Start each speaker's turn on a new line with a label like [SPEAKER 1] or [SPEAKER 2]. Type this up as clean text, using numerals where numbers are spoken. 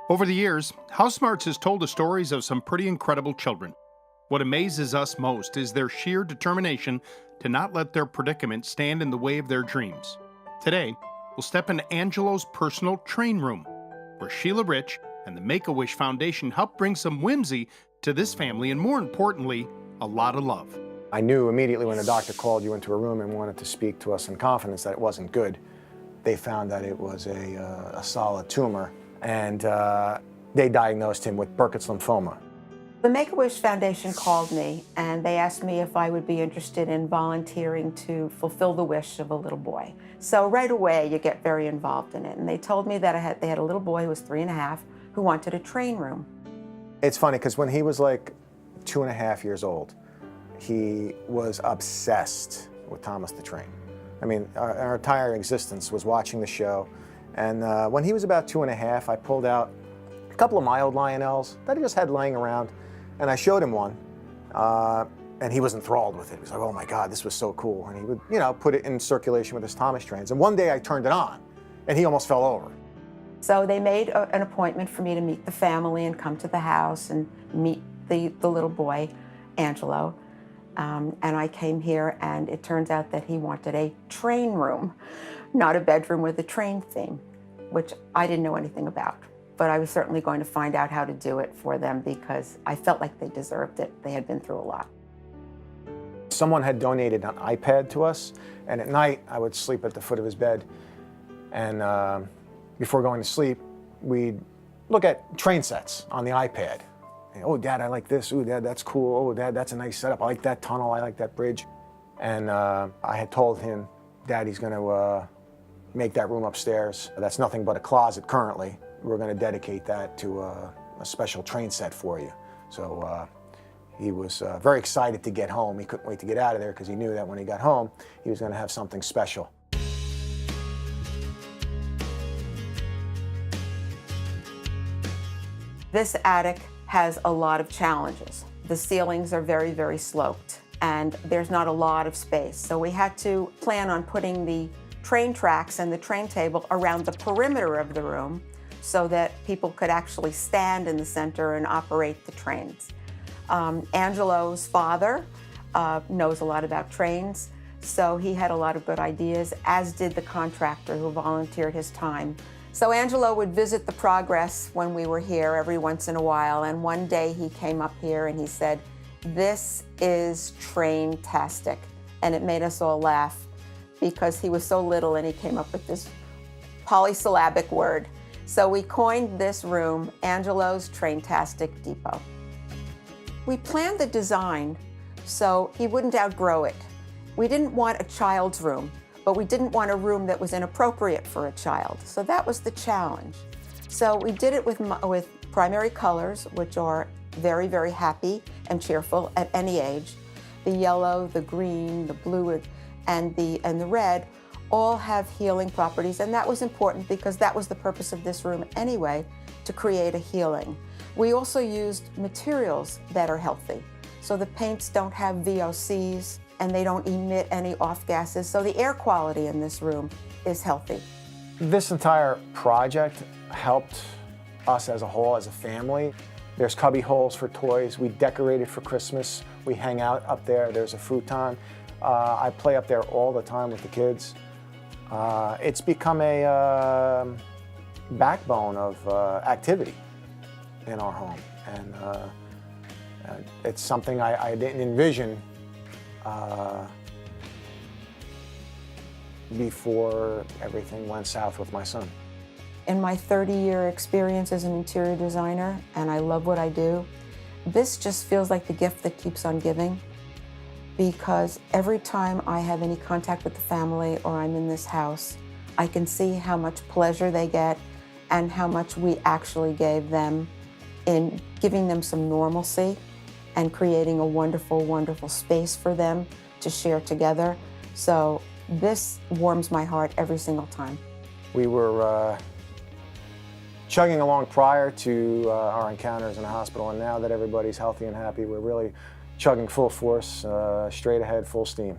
[SPEAKER 1] Over the years, HouseSmarts has told us stories of some pretty incredible children. What amazes us most is their sheer determination to not let their predicament stand in the way of their dreams. Today, we'll step into Angelo's personal train room, where Sheila Rich and the Make-A-Wish Foundation helped bring some whimsy to this family and, more importantly, a lot of love.
[SPEAKER 2] I knew immediately when the doctor called you into a room and wanted to speak to us in confidence that it wasn't good. They found that it was a solid tumor, and they diagnosed him with Burkitt's lymphoma.
[SPEAKER 3] The Make-A-Wish Foundation called me and they asked me if I would be interested in volunteering to fulfill the wish of a little boy. So right away you get very involved in it, and they told me that they had a little boy who was 3.5 who wanted a train room.
[SPEAKER 2] It's funny because when he was like 2.5 years old, he was obsessed with Thomas the Train. I mean, our entire existence was watching the show. And when he was about 2.5, I pulled out a couple of my old Lionels that I just had laying around, and I showed him one, and he was enthralled with it. He was like, oh my God, this was so cool. And he would, put it in circulation with his Thomas trains. And one day I turned it on, and he almost fell over.
[SPEAKER 3] So they made an appointment for me to meet the family and come to the house and meet the little boy, Angelo. And I came here, and it turns out that he wanted a train room, not a bedroom with a train theme, which I didn't know anything about. But I was certainly going to find out how to do it for them because I felt like they deserved it. They had been through a lot.
[SPEAKER 2] Someone had donated an iPad to us, and at night I would sleep at the foot of his bed. And before going to sleep, we'd look at train sets on the iPad. Oh, Dad, I like this. Ooh, Dad, that's cool. Oh, Dad, that's a nice setup. I like that tunnel. I like that bridge. And I had told him, Daddy's going to make that room upstairs. That's nothing but a closet currently. We're going to dedicate that to a special train set for you. So he was very excited to get home. He couldn't wait to get out of there because he knew that when he got home, he was going to have something special.
[SPEAKER 3] This attic has a lot of challenges. The ceilings are very, very sloped, and there's not a lot of space. So we had to plan on putting the train tracks and the train table around the perimeter of the room so that people could actually stand in the center and operate the trains. Angelo's father knows a lot about trains, so he had a lot of good ideas, as did the contractor who volunteered his time. So Angelo would visit the progress when we were here every once in a while, and one day he came up here and he said, "This is train-tastic," and it made us all laugh because he was so little and he came up with this polysyllabic word. So we coined this room Angelo's Train-tastic Depot. We planned the design so he wouldn't outgrow it. We didn't want a child's room, but we didn't want a room that was inappropriate for a child. So that was the challenge. So we did it with primary colors, which are very, very happy and cheerful at any age. The yellow, the green, the blue, and the red all have healing properties, and that was important because that was the purpose of this room anyway, to create a healing. We also used materials that are healthy. So the paints don't have VOCs, and they don't emit any off gases, so the air quality in this room is healthy.
[SPEAKER 2] This entire project helped us as a whole, as a family. There's cubby holes for toys. We decorated for Christmas. We hang out up there. There's a futon. I play up there all the time with the kids. It's become a backbone of activity in our home, and it's something I didn't envision before everything went south with my son.
[SPEAKER 3] In my 30-year experience as an interior designer, and I love what I do, this just feels like the gift that keeps on giving, because every time I have any contact with the family or I'm in this house, I can see how much pleasure they get and how much we actually gave them in giving them some normalcy and creating a wonderful, wonderful space for them to share together. So this warms my heart every single time.
[SPEAKER 2] We were chugging along prior to our encounters in the hospital, and now that everybody's healthy and happy, we're really chugging full force, straight ahead, full steam.